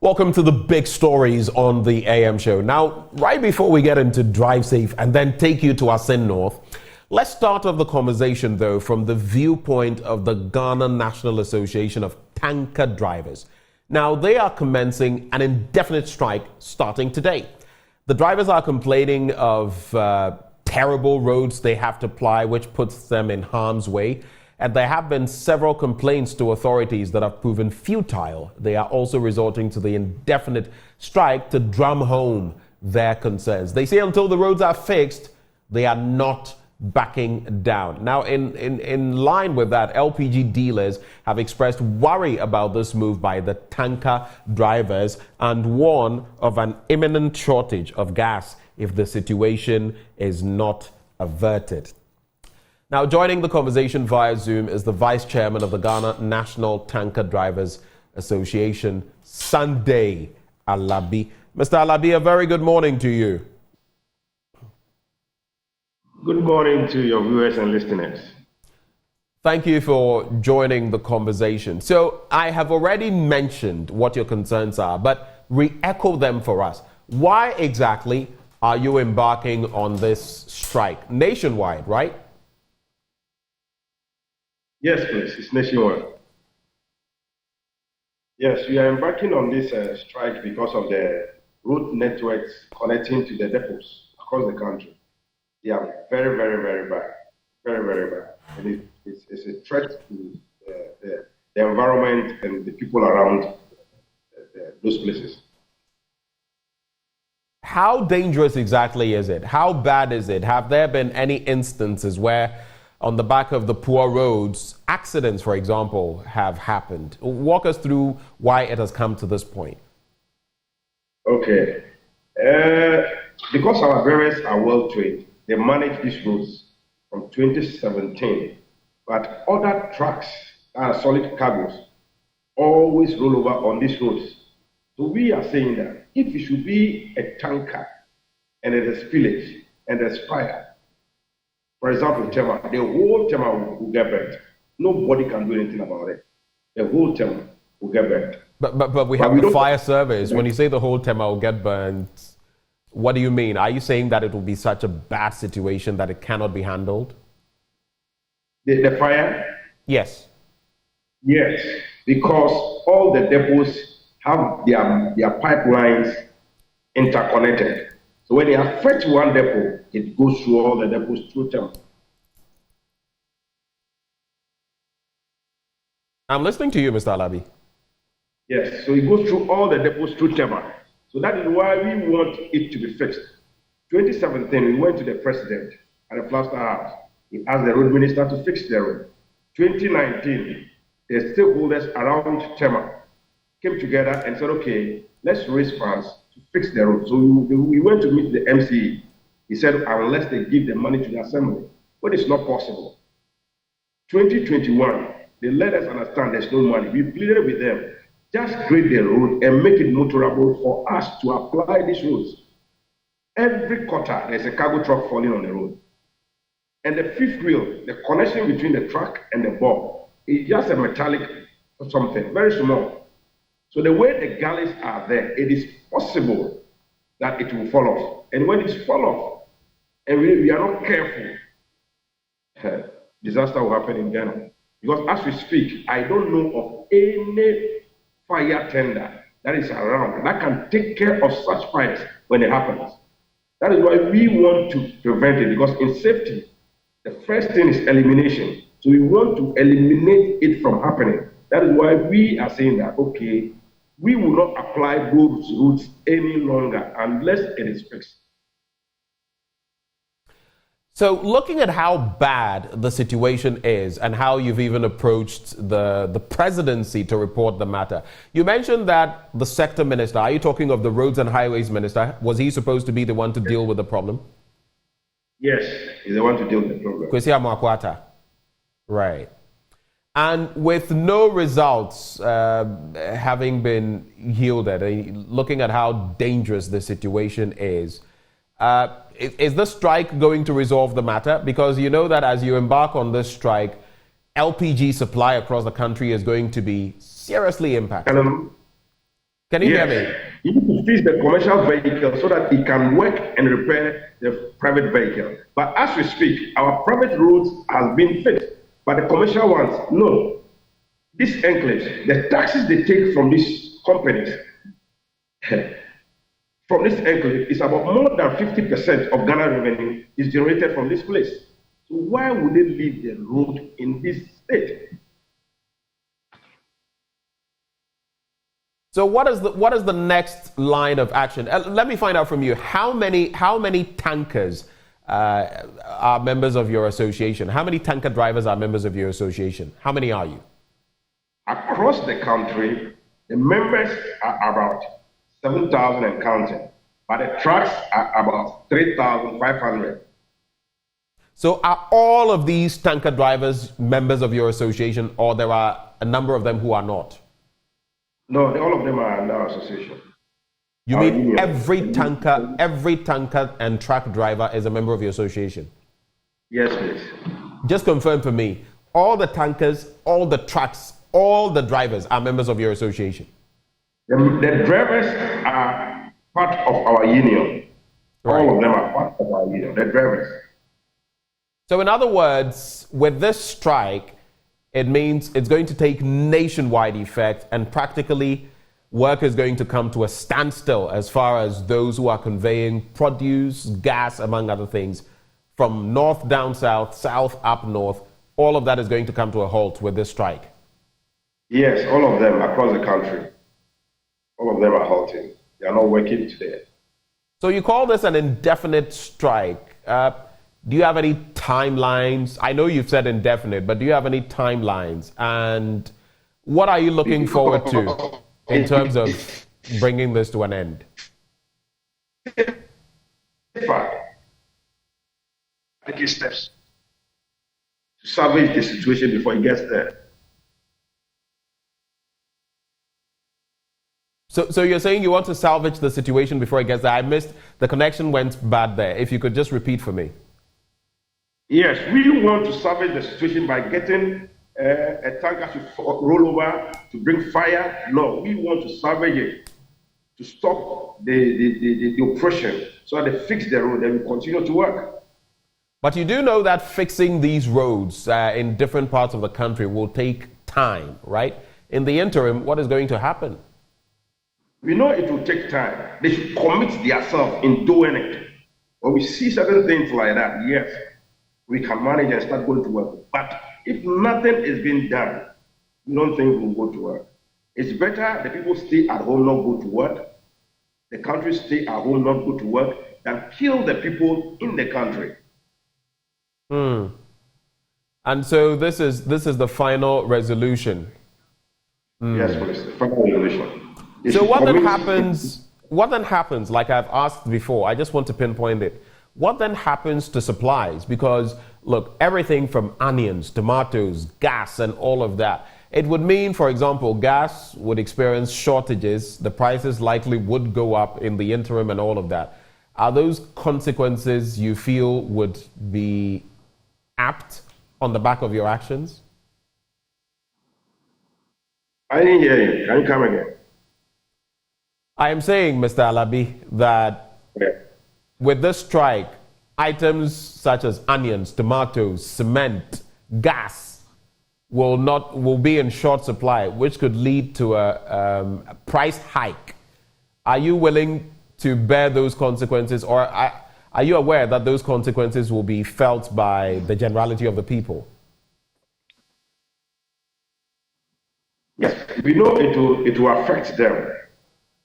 Welcome to the big stories on the AM show. Now, right before we get into Drive Safe and then take you to Asin North, let's start off the conversation, though, from the viewpoint of the Ghana National Association of Tanker Drivers. Now, they are commencing an indefinite strike starting today. The drivers are complaining of terrible roads they have to ply, which puts them in harm's way. And there have been several complaints to authorities that have proven futile. They are also resorting to the indefinite strike to drum home their concerns. They say until the roads are fixed, they are not backing down. Now, in line with that, LPG dealers have expressed worry about this move by the tanker drivers and warn of an imminent shortage of gas if the situation is not averted. Now, joining the conversation via Zoom is the Vice Chairman of the Ghana National Tanker Drivers Association, Sunday Alabi. Mr. Alabi, a very good morning to you. Good morning to your viewers and listeners. Thank you for joining the conversation. So, I have already mentioned what your concerns are, but re-echo them for us. Why exactly are you embarking on this strike? Nationwide, right? Yes, please. It's nationwide. Yes, we are embarking on this strike because of the road networks connecting to the depots across the country. They are very, very, very bad. Very, very bad. And it's a threat to the environment and the people around those places. How dangerous exactly is it? How bad is it? Have there been any instances where, on the back of the poor roads, accidents, for example, have happened? Walk us through why it has come to this point. Okay. Because our drivers are well trained, they manage these roads from 2017. But other trucks solid cargoes always roll over on these roads. So we are saying that if it should be a tanker and it is spillage and there's fire, for example, Tema, the whole Tema will get burnt. Nobody can do anything about it. The whole Tema will get burnt. But we have the fire service. When you say the whole Tema will get burnt, what do you mean? Are you saying that it will be such a bad situation that it cannot be handled? The fire? Yes. Yes, because all the depots have their pipelines interconnected. So when it affects one depot, it goes through all the depots through Tema. I'm listening to you, Mr. Alabi. Yes, so it goes through all the depots through Tema. So that is why we want it to be fixed. 2017, we went to the president at the Plaster House. He asked the road minister to fix the road. 2019, the stakeholders around Tema came together and said, okay, let's raise funds to fix the road. So we went to meet the MCE. He said, unless they give the money to the assembly, but it's not possible. 2021, they let us understand there's no money. We pleaded with them, just grade the road and make it motorable for us to apply these roads. Every quarter, there's a cargo truck falling on the road. And the fifth wheel, the connection between the truck and the ball, is just a metallic or something, very small. So the way the gullies are there, it is possible that it will fall off. And when it's fall off, and we are not careful, disaster will happen in Ghana. Because as we speak, I don't know of any fire tender that is around that can take care of such fires when it happens. That is why we want to prevent it, because in safety, the first thing is elimination. So we want to eliminate it from happening. That is why we are saying that, okay, we will not apply those routes any longer unless it is fixed. So looking at how bad the situation is and how you've even approached the presidency to report the matter, you mentioned that the sector minister, are you talking of the roads and highways minister, was he supposed to be the one to deal with the problem? Yes, he's the one to deal with the problem. Kwesi Amoakwata. Right. And with no results having been yielded, looking at how dangerous the situation is the strike going to resolve the matter? Because you know that as you embark on this strike, LPG supply across the country is going to be seriously impacted. Can you hear Yes, me? you need to fix the commercial vehicle so that it can work and repair the private vehicle. But as we speak, our private roads have been fixed, but the commercial ones, no. These enclaves, the taxes they take from these companies, from this enclave, is about more than 50% of Ghana revenue is generated from this place. So why would they leave the road in this state? So what is the next line of action? Let me find out from you. How many tankers are members of your association? How many tanker drivers are members of your association? How many are you? Across the country, the members are about 7,000 and counting, but the trucks are about 3,500. So are all of these tanker drivers members of your association, or there are a number of them who are not? No, all of them are in our association. You mean every tanker and truck driver is a member of your association? Yes, please. Just confirm for me, all the tankers, all the trucks, all the drivers are members of your association? The drivers are part of our union. Right. All of them are part of our union, the drivers. So in other words, with this strike, it means it's going to take nationwide effect, and practically work is going to come to a standstill as far as those who are conveying produce, gas, among other things, from north down south, south up north. All of that is going to come to a halt with this strike. Yes, all of them across the country. All of them are halting. They are not working today. So you call this an indefinite strike. Do you have any timelines? I know you've said indefinite, but do you have any timelines? And what are you looking forward to in terms of bringing this to an end? Taking steps to salvage the situation before it gets there. So you're saying you want to salvage the situation before it gets there? I missed, the connection went bad there. If you could just repeat for me. Yes, we want to salvage the situation by getting a tanker to roll over to bring fire. No, we want to salvage it to stop the oppression so that they fix the road and we continue to work. But you do know that fixing these roads in different parts of the country will take time, right? In the interim, what is going to happen? We know it will take time. They should commit themselves in doing it. When we see certain things like that, yes, we can manage and start going to work. But if nothing is being done, we don't think we'll go to work. It's better the people stay at home, not go to work. The country stay at home, not go to work, than kill the people in the country. And so this is the final resolution. Yes, please, the final resolution. So what then happens? What then happens? Like I've asked before, I just want to pinpoint it. What then happens to supplies? Because look, everything from onions, tomatoes, gas, and all of that. It would mean, for example, gas would experience shortages. The prices likely would go up in the interim and all of that. Are those consequences you feel would be apt on the back of your actions? I didn't hear you. Can you come again? I am saying, Mr. Alabi, that with this strike, items such as onions, tomatoes, cement, gas will be in short supply, which could lead to a price hike. Are you willing to bear those consequences, or are you aware that those consequences will be felt by the generality of the people? Yes, we know it will affect them.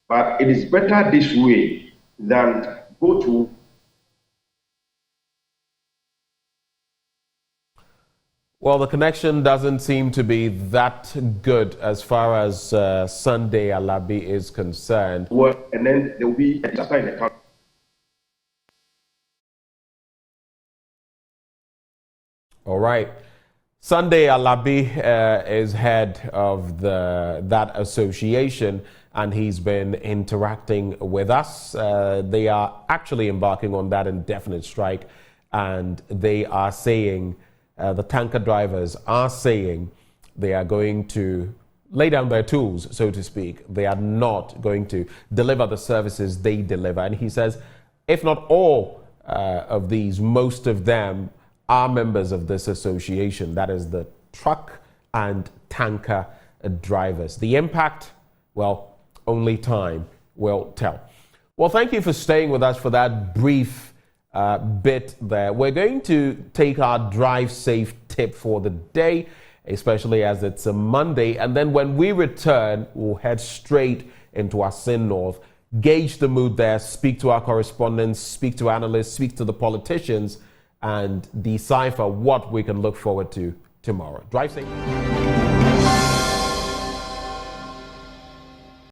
But it is better this way than go to. Well, the connection doesn't seem to be that good as far as Sunday Alabi is concerned. Well, and then there will be a disaster in the country. All right. Sunday Alabi is head of that association, and he's been interacting with us. They are actually embarking on that indefinite strike, and they are saying, the tanker drivers are saying they are going to lay down their tools, so to speak. They are not going to deliver the services they deliver. And he says, if not all of these, most of them are members of this association. That is the truck and tanker drivers. The impact, well, only time will tell. Well, thank you for staying with us for that brief bit there. We're going to take our drive safe tip for the day, especially as it's a Monday. And then when we return, we'll head straight into Asin North, gauge the mood there, speak to our correspondents, speak to analysts, speak to the politicians, and decipher what we can look forward to tomorrow. Drive safe.